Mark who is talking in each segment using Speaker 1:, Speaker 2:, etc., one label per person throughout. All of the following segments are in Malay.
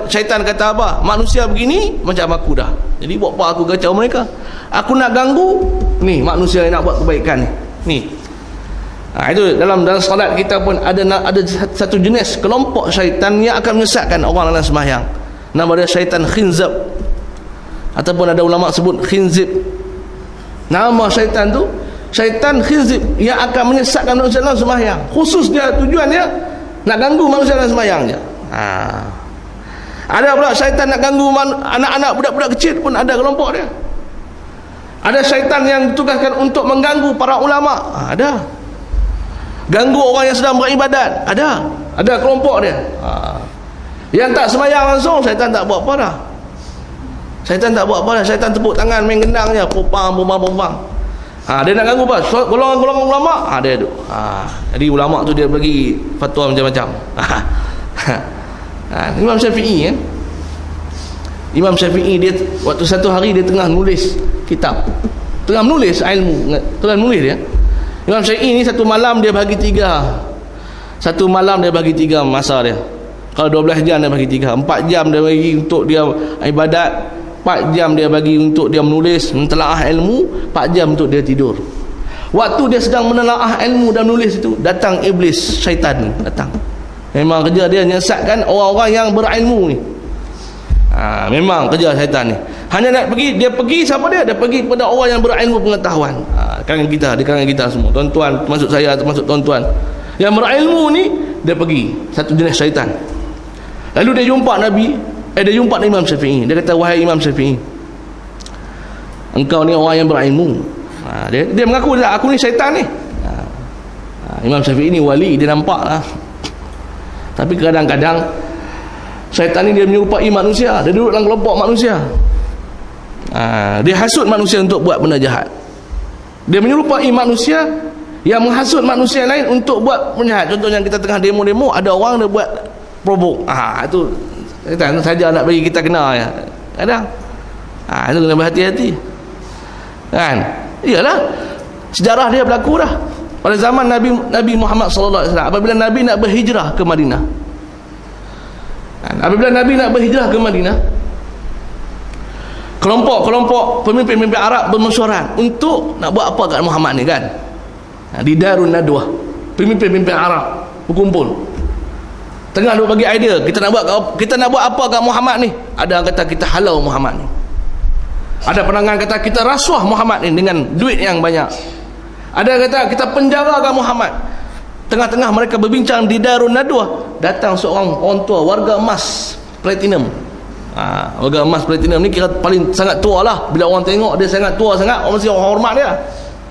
Speaker 1: Syaitan kata apa? Manusia begini macam aku dah. Jadi buat apa aku kacau mereka? Aku nak ganggu ni manusia yang nak buat kebaikan ni. Itu dalam salat kita pun ada satu jenis kelompok syaitan yang akan menyesatkan orang dalam sembahyang. Nama dia syaitan khinzab, ataupun ada ulama sebut khinzib. Nama syaitan tu syaitan khinzib yang akan menyesatkan manusia dalam sembahyang. Khusus dia tujuannya nak ganggu manusia dalam sembahyang je. Ada pula syaitan nak ganggu anak-anak budak-budak kecil pun ada kelompok dia. Ada syaitan yang ditugaskan untuk mengganggu para ulama. Ada. Ganggu orang yang sedang beribadat. Ada kelompok dia. Yang tak sembahyang langsung syaitan tak buat apa dah. Syaitan tak buat apa dah. Syaitan tepuk tangan main gendang je, popang. Dia nak ganggu apa? Golongan-golongan ulama. Dia tu. Jadi ulama tu dia bagi fatwa macam-macam. Imam Syafi'i Imam Syafi'i dia waktu satu hari dia tengah nulis kitab, tengah menulis ilmu, tengah menulis dia. Imam Syafi'i ni satu malam dia bagi tiga masa dia. Kalau 12 jam dia bagi 3, 4 jam dia bagi untuk dia ibadat, 4 jam dia bagi untuk dia menulis, mentelaah ilmu, 4 jam untuk dia tidur. Waktu dia sedang menelaah ilmu dan menulis itu, datang iblis, syaitan datang. Memang kerja dia menyesatkan orang-orang yang berilmu ni. Memang kerja syaitan ni. Hanya nak pergi, dia pergi siapa dia? Dia pergi kepada orang yang berilmu pengetahuan. Di kalangan kita semua, tuan-tuan, termasuk saya, termasuk tuan-tuan yang berilmu ni, dia pergi satu jenis syaitan. Lalu dia jumpa Nabi, dia jumpa Imam Syafi'i. Dia kata, wahai Imam Syafi'i, engkau ni orang yang berilmu. Dia mengaku, aku ni syaitan ni. Imam Syafi'i ni wali, dia nampak lah. Tapi kadang-kadang syaitan ni dia menyerupai manusia. Dia duduk dalam kelompok manusia. Dia hasut manusia untuk buat benda jahat. Dia menyerupai manusia yang menghasut manusia lain untuk buat benda jahat. Contohnya kita tengah demo-demo, ada orang dia buat provoke. Itu syaitan saja nak bagi kita kena ya. Kadang itu kena berhati-hati. Kan? Iyalah, sejarah dia berlaku dah. Pada zaman Nabi Muhammad sallallahu alaihi wasallam, apabila Nabi nak berhijrah ke Madinah. Apabila Nabi nak berhijrah ke Madinah, kelompok-kelompok pemimpin-pemimpin Arab bermesyuarat untuk nak buat apa kat Muhammad ni kan. Di Darun Nadwah, pemimpin-pemimpin Arab berkumpul. Tengah duk bagi idea, kita nak buat apa kat Muhammad ni? Ada yang kata kita halau Muhammad ni. Ada pandangan kata kita rasuah Muhammad ni dengan duit yang banyak. Ada yang kata kita penjarakan Muhammad. Tengah-tengah mereka berbincang di Darun Nadwah, datang seorang orang tua, warga emas platinum. Warga emas platinum ni kira paling sangat tua lah. Bila orang tengok dia sangat tua sangat, orang mesti orang hormat dia,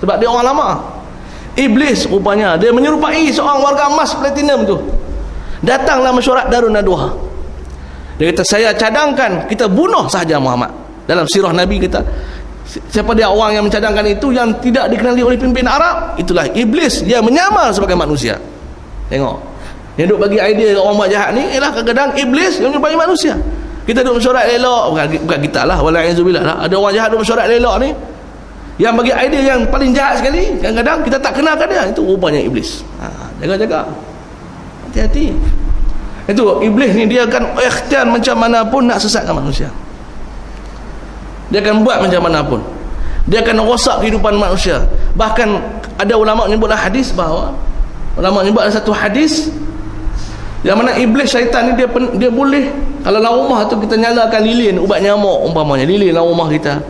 Speaker 1: sebab dia orang lama. Iblis rupanya, dia menyerupai seorang warga emas platinum tu. Datanglah mesyuarat Darun Nadwah. Dia kata, saya cadangkan kita bunuh sahaja Muhammad. Dalam sirah Nabi kata, siapa dia orang yang mencadangkan itu yang tidak dikenali oleh pemimpin Arab? Itulah iblis, dia menyamar sebagai manusia. Tengok, dia duk bagi idea orang buat jahat ni ialah kadang-kadang iblis yang menyerupai manusia. Kita duk mesyuarat elok, bukan kita lah, walaizubillah lah. Ada orang jahat duk mesyuarat elok ni, yang bagi idea yang paling jahat sekali, kadang-kadang kita tak kenalkan dia, itu rupanya iblis. Jaga-jaga, hati-hati. Itu iblis ni, dia akan ikhtiar macam mana pun nak sesatkan manusia. Dia akan buat macam mana pun. Dia akan rosak kehidupan manusia. Bahkan ada ulama menyebutlah hadis bahawa, ulama menyebut ada satu hadis yang mana iblis syaitan ni dia boleh, kalau dalam rumah tu kita nyalakan lilin ubat nyamuk umpamanya, lilin dalam rumah kita,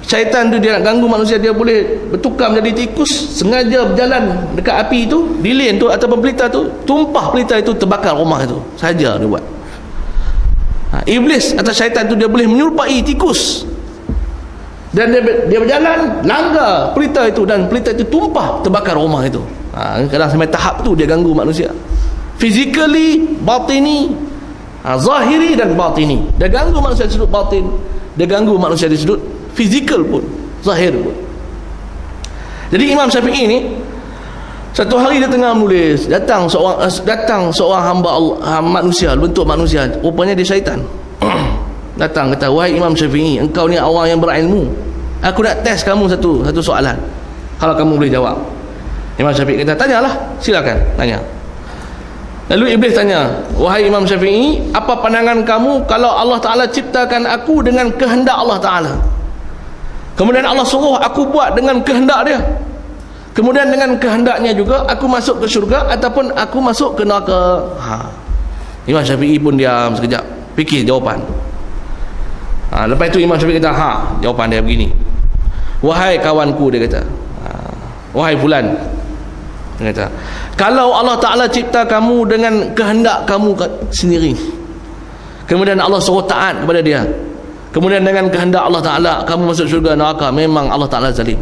Speaker 1: syaitan tu dia nak ganggu manusia, dia boleh bertukar menjadi tikus, sengaja berjalan dekat api tu, lilin tu ataupun pelita tu, tumpah pelita itu, terbakar rumah itu saja dia buat. Iblis atau syaitan tu dia boleh menyerupai tikus, dan dia berjalan langgar pelita itu, dan pelita itu tumpah, terbakar rumah itu. Kadang sampai tahap tu dia ganggu manusia, physically, batini, zahiri dan batini. Dia ganggu manusia di sudut batin, dia ganggu manusia di sudut fizikal pun, zahir pun. Jadi Imam Syafi'i ni satu hari dia tengah menulis, datang seorang hamba Allah, manusia, bentuk manusia, rupanya dia syaitan. Datang kata, wahai Imam Syafi'i, engkau ni orang yang berilmu, aku nak test kamu satu soalan, kalau kamu boleh jawab. Imam Syafi'i kata, tanyalah, silakan tanya. Lalu Iblis tanya, wahai Imam Syafi'i, apa pandangan kamu kalau Allah Ta'ala ciptakan aku dengan kehendak Allah Ta'ala, kemudian Allah suruh aku buat dengan kehendak dia, kemudian dengan kehendaknya juga aku masuk ke syurga ataupun aku masuk ke neraka? Imam Syafi'i pun diam sekejap, fikir jawapan. Lepas itu Imam Syafi'i kata, jawapan dia begini, wahai kawanku, dia kata, wahai fulan, dia kata, kalau Allah Ta'ala cipta kamu dengan kehendak kamu sendiri, kemudian Allah suruh taat kepada dia, kemudian dengan kehendak Allah Ta'ala kamu masuk syurga neraka, memang Allah Ta'ala zalim.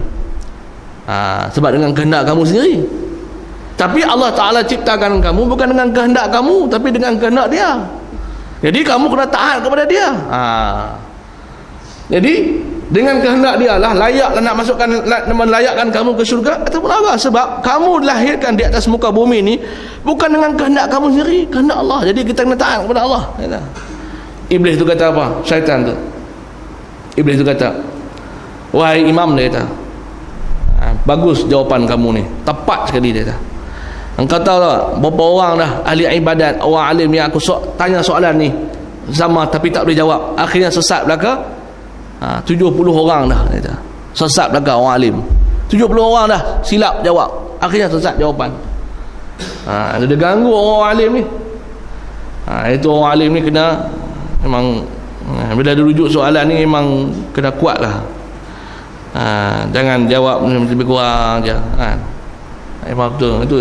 Speaker 1: Sebab dengan kehendak kamu sendiri. Tapi Allah Ta'ala ciptakan kamu bukan dengan kehendak kamu, tapi dengan kehendak dia. Jadi kamu kena taat kepada dia. Jadi dengan kehendak dia lah layaklah nak masukkan, melayakkan kamu ke syurga ataupun apa. Sebab kamu dilahirkan di atas muka bumi ni bukan dengan kehendak kamu sendiri, kehendak Allah. Jadi kita kena taat kepada Allah. Iblis tu kata apa? Syaitan tu, Iblis tu kata, wahai imam, dia kata, bagus jawapan kamu ni, tepat sekali, dia kata. Engkau tahu tak berapa orang dah ahli ibadat, orang alim yang aku tanya soalan ni sama tapi tak boleh jawab, akhirnya sesat belaka. 70 orang dah, dia kata, sesat belaka orang alim. 70 orang dah silap jawab, akhirnya sesat jawapan. Dia ganggu orang alim ni. Itu orang alim ni kena memang, bila dia rujuk soalan ni memang kena kuat lah. Jangan jawab lebih kurang je. Memang betul. Itu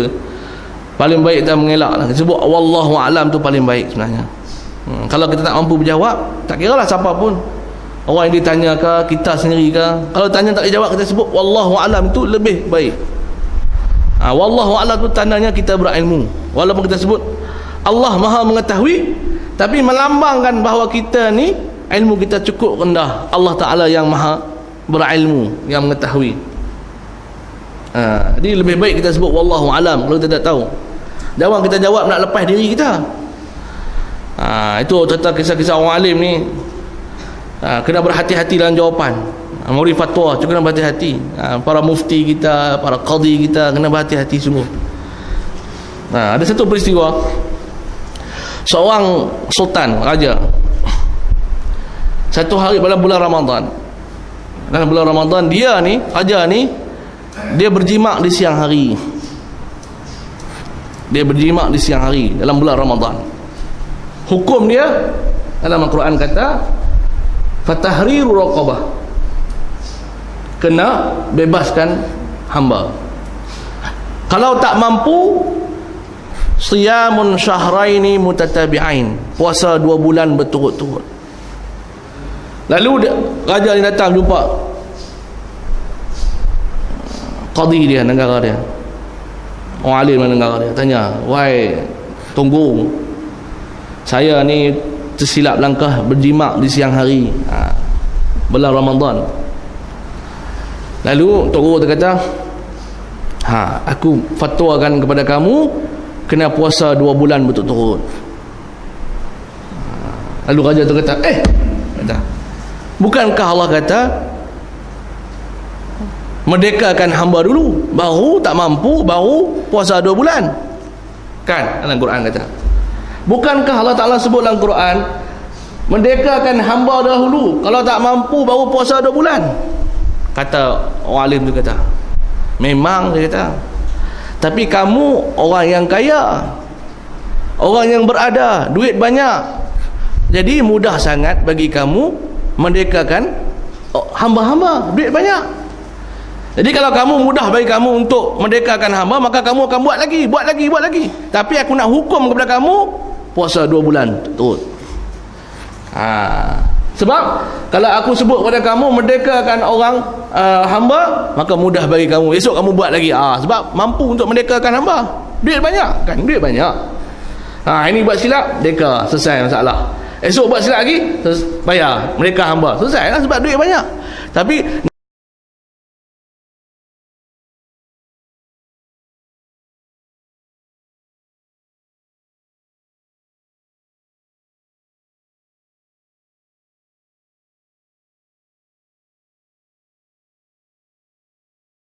Speaker 1: paling baik kita mengelak lah. Sebut wallahu alam tu paling baik sebenarnya. Kalau kita tak mampu berjawab, tak kira lah siapa pun, orang yang ditanya ke, kita sendiri ke, kalau tanya tak boleh jawab, kita sebut wallahu alam, itu lebih baik. Wallahu alam tu tandanya kita berilmu. Walaupun kita sebut Allah maha mengetahui, tapi melambangkan bahawa kita ni ilmu kita cukup rendah. Allah Ta'ala yang maha berilmu, yang mengetahui. Jadi lebih baik kita sebut wallahu alam kalau kita tak tahu. Jangan kita jawab nak lepas diri kita. Itu cerita kisah-kisah orang alim ni. Kena berhati-hati dalam jawapan. Memberi fatwa juga kena berhati-hati. Para mufti kita, para qadi kita kena berhati-hati sungguh. Ada satu peristiwa, seorang sultan, raja, satu hari pada bulan Ramadan. Dalam bulan Ramadan, dia ni, raja ni, dia berjimak di siang hari. Dia berjimak di siang hari dalam bulan Ramadan. Hukum dia dalam Al-Quran kata fatahriru raqabah, kena bebaskan hamba. Kalau tak mampu, siyamun syahraini mutatabi'ain, puasa 2 bulan berturut-turut. Lalu raja ni datang jumpa qadi dia, negara dia, orang alim negara dia, tanya, wahai Tunggu, saya ni tersilap langkah berjimak di siang hari bulan Ramadan. Lalu Tok Guru kata, aku fatwakan kepada kamu kena puasa 2 bulan berturut-turut. Lalu raja tu kata, bukankah Allah kata merdekakan hamba dulu, baru tak mampu, baru puasa 2 bulan? Kan dalam Quran kata. Bukankah Allah Ta'ala sebut dalam Quran merdekakan hamba dahulu, kalau tak mampu baru puasa 2 bulan? Kata orang alim tu kata, memang, dia kata, tapi kamu orang yang kaya, orang yang berada, duit banyak, jadi mudah sangat bagi kamu merdekakan hamba-hamba, duit banyak. Jadi kalau kamu mudah bagi kamu untuk merdekakan hamba, maka kamu akan buat lagi. Tapi aku nak hukum kepada kamu puasa 2 bulan turut. Sebab kalau aku sebut kepada kamu merdekakan orang hamba, maka mudah bagi kamu, esok kamu buat lagi. Sebab mampu untuk merdekakan hamba, duit banyak kan, duit banyak. Ini buat silap, merdeka, selesai masalah. Esok buat silap lagi, bayar, merdeka hamba, selesai lah, sebab duit banyak. Tapi